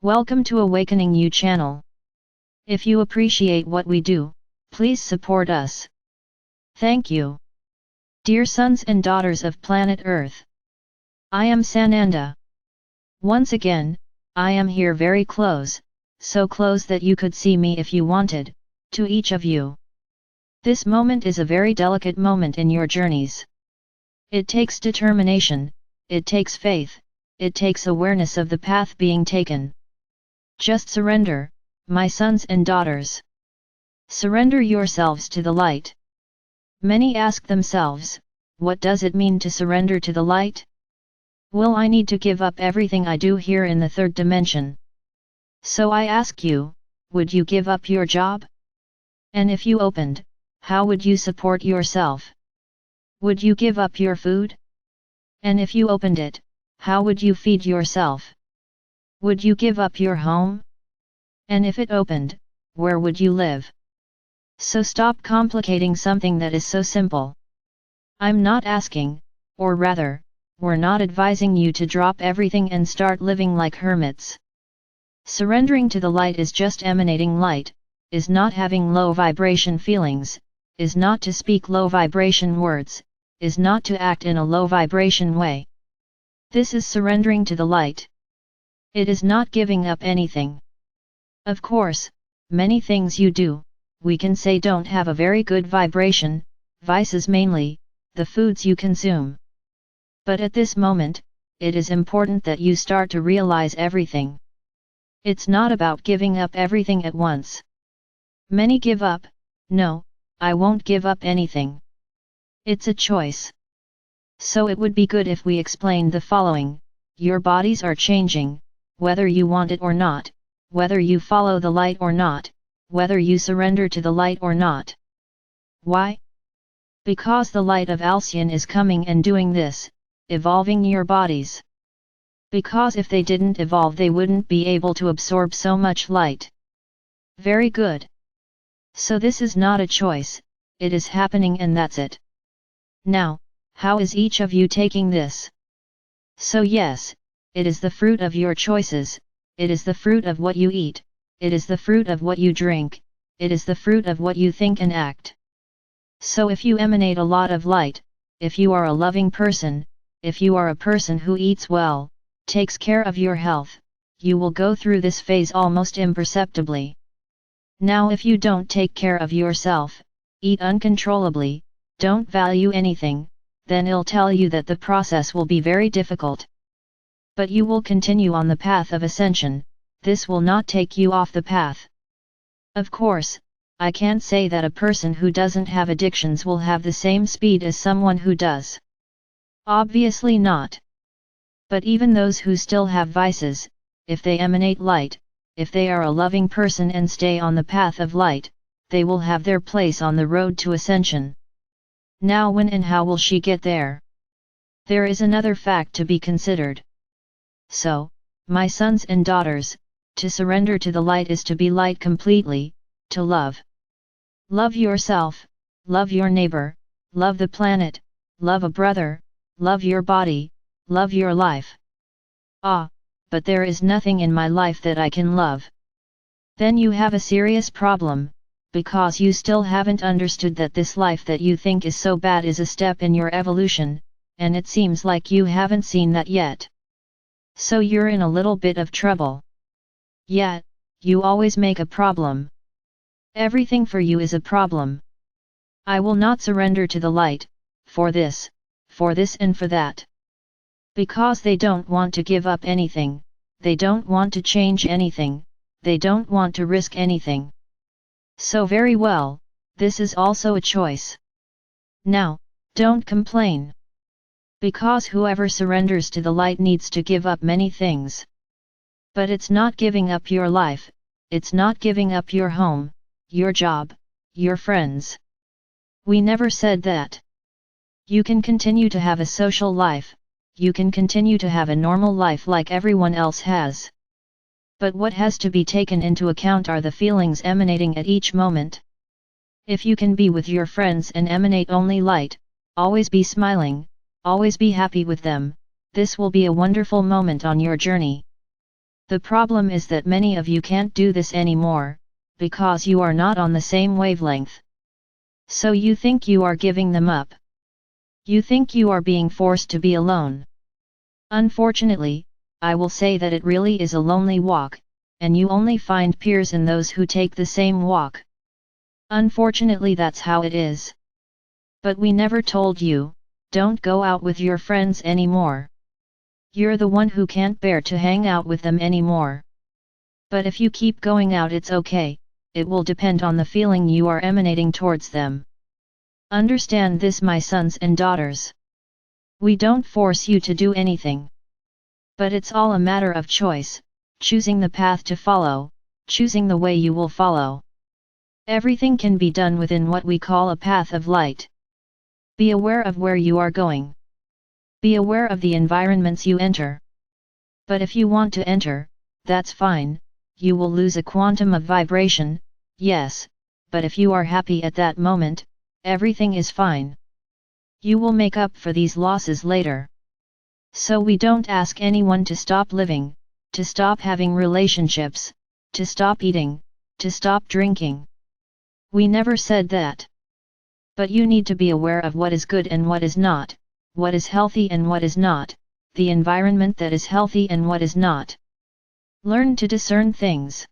Welcome to Awakening You channel. If you appreciate what we do, please support us. Thank you. Dear sons and daughters of planet Earth, I am Sananda. Once again, I am here very close, so close that you could see me if you wanted, to each of you. This moment is a very delicate moment in your journeys. It takes determination, it takes faith, it takes awareness of the path being taken. Just surrender, my sons and daughters. Surrender yourselves to the light. Many ask themselves, what does it mean to surrender to the light? Will I need to give up everything I do here in the third dimension? So I ask you, would you give up your job? And if you opened, how would you support yourself? Would you give up your food? And if you opened it, how would you feed yourself? Would you give up your home? And if it opened, where would you live? So stop complicating something that is so simple. I'm not asking, or rather, we're not advising you to drop everything and start living like hermits. Surrendering to the light is just emanating light, is not having low vibration feelings, is not to speak low vibration words, is not to act in a low vibration way. This is surrendering to the light. It is not giving up anything. Of course, many things you do, we can say don't have a very good vibration, vices mainly, the foods you consume. But at this moment, it is important that you start to realize everything. It's not about giving up everything at once. Many give up, no, I won't give up anything. It's a choice. So it would be good if we explained the following: your bodies are changing, whether you want it or not, whether you follow the light or not, whether you surrender to the light or not. Why? Because the light of Alcyon is coming and doing this, evolving your bodies. Because if they didn't evolve they wouldn't be able to absorb so much light. Very good. So this is not a choice, it is happening and that's it. Now, how is each of you taking this? So yes, it is the fruit of your choices, it is the fruit of what you eat, it is the fruit of what you drink, it is the fruit of what you think and act. So if you emanate a lot of light, if you are a loving person, if you are a person who eats well, takes care of your health, you will go through this phase almost imperceptibly. Now if you don't take care of yourself, eat uncontrollably, don't value anything, then I'll tell you that the process will be very difficult. But you will continue on the path of ascension, this will not take you off the path. Of course, I can't say that a person who doesn't have addictions will have the same speed as someone who does. Obviously not. But even those who still have vices, if they emanate light, if they are a loving person and stay on the path of light, they will have their place on the road to ascension. Now when and how will she get there? There is another fact to be considered. So, my sons and daughters, to surrender to the light is to be light completely, to love. Love yourself, love your neighbor, love the planet, love a brother, love your body, love your life. Ah, but there is nothing in my life that I can love. Then you have a serious problem, because you still haven't understood that this life that you think is so bad is a step in your evolution, and it seems like you haven't seen that yet. So you're in a little bit of trouble. Yet, you always make a problem. Everything for you is a problem. I will not surrender to the light, for this and for that. Because they don't want to give up anything, they don't want to change anything, they don't want to risk anything. So very well, this is also a choice. Now, don't complain. Because whoever surrenders to the light needs to give up many things. But it's not giving up your life, it's not giving up your home, your job, your friends. We never said that. You can continue to have a social life, you can continue to have a normal life like everyone else has. But what has to be taken into account are the feelings emanating at each moment. If you can be with your friends and emanate only light, always be smiling, always be happy with them, this will be a wonderful moment on your journey. The problem is that many of you can't do this anymore, because you are not on the same wavelength. So you think you are giving them up. You think you are being forced to be alone. Unfortunately, I will say that it really is a lonely walk, and you only find peers in those who take the same walk. Unfortunately, that's how it is. But we never told you, don't go out with your friends anymore. You're the one who can't bear to hang out with them anymore. But if you keep going out, it's okay, it will depend on the feeling you are emanating towards them. Understand this, my sons and daughters. We don't force you to do anything. But it's all a matter of choice, choosing the path to follow, choosing the way you will follow. Everything can be done within what we call a path of light. Be aware of where you are going. Be aware of the environments you enter. But if you want to enter, that's fine, you will lose a quantum of vibration, yes, but if you are happy at that moment, everything is fine. You will make up for these losses later. So we don't ask anyone to stop living, to stop having relationships, to stop eating, to stop drinking. We never said that. But you need to be aware of what is good and what is not, what is healthy and what is not, the environment that is healthy and what is not. Learn to discern things.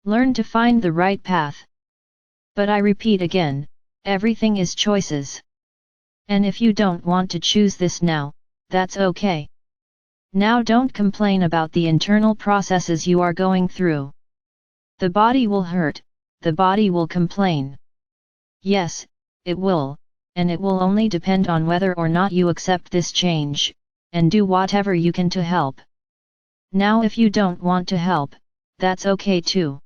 Learn to find the right path. But I repeat again, everything is choices. And if you don't want to choose this now, that's okay. Now don't complain about the internal processes you are going through. The body will hurt, the body will complain. Yes, it will, and it will only depend on whether or not you accept this change, and do whatever you can to help. Now if you don't want to help, that's okay too.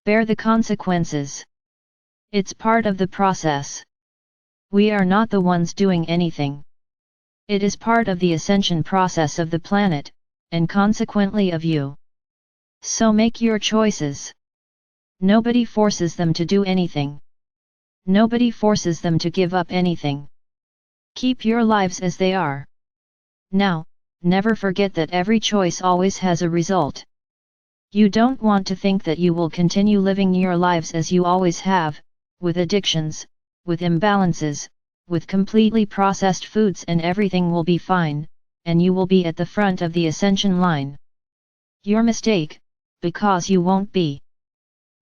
Bear the consequences. It's part of the process. We are not the ones doing anything. It is part of the ascension process of the planet, and consequently of you. So make your choices. Nobody forces them to do anything. Nobody forces them to give up anything. Keep your lives as they are. Now, never forget that every choice always has a result. You don't want to think that you will continue living your lives as you always have, with addictions, with imbalances, with completely processed foods, and everything will be fine, and you will be at the front of the ascension line. Your mistake, because you won't be.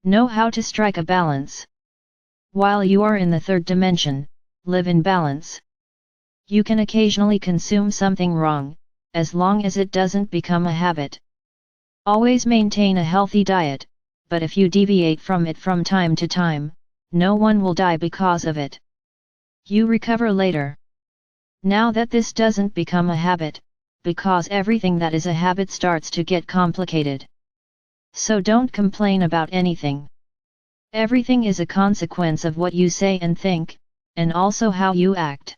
Know how to strike a balance. While you are in the third dimension, live in balance. You can occasionally consume something wrong, as long as it doesn't become a habit. Always maintain a healthy diet, but if you deviate from it from time to time, no one will die because of it. You recover later. Now that this doesn't become a habit, because everything that is a habit starts to get complicated. So don't complain about anything. Everything is a consequence of what you say and think, and also how you act.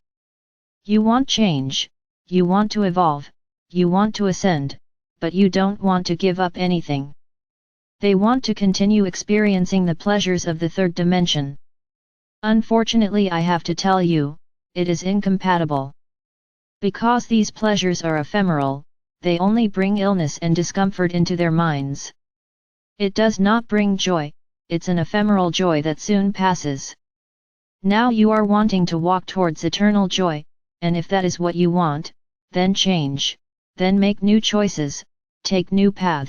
You want change, you want to evolve, you want to ascend, but you don't want to give up anything. They want to continue experiencing the pleasures of the third dimension. Unfortunately, I have to tell you, it is incompatible. Because these pleasures are ephemeral, they only bring illness and discomfort into their minds. It does not bring joy, it's an ephemeral joy that soon passes. Now you are wanting to walk towards eternal joy, and if that is what you want, then change, then make new choices, take new paths.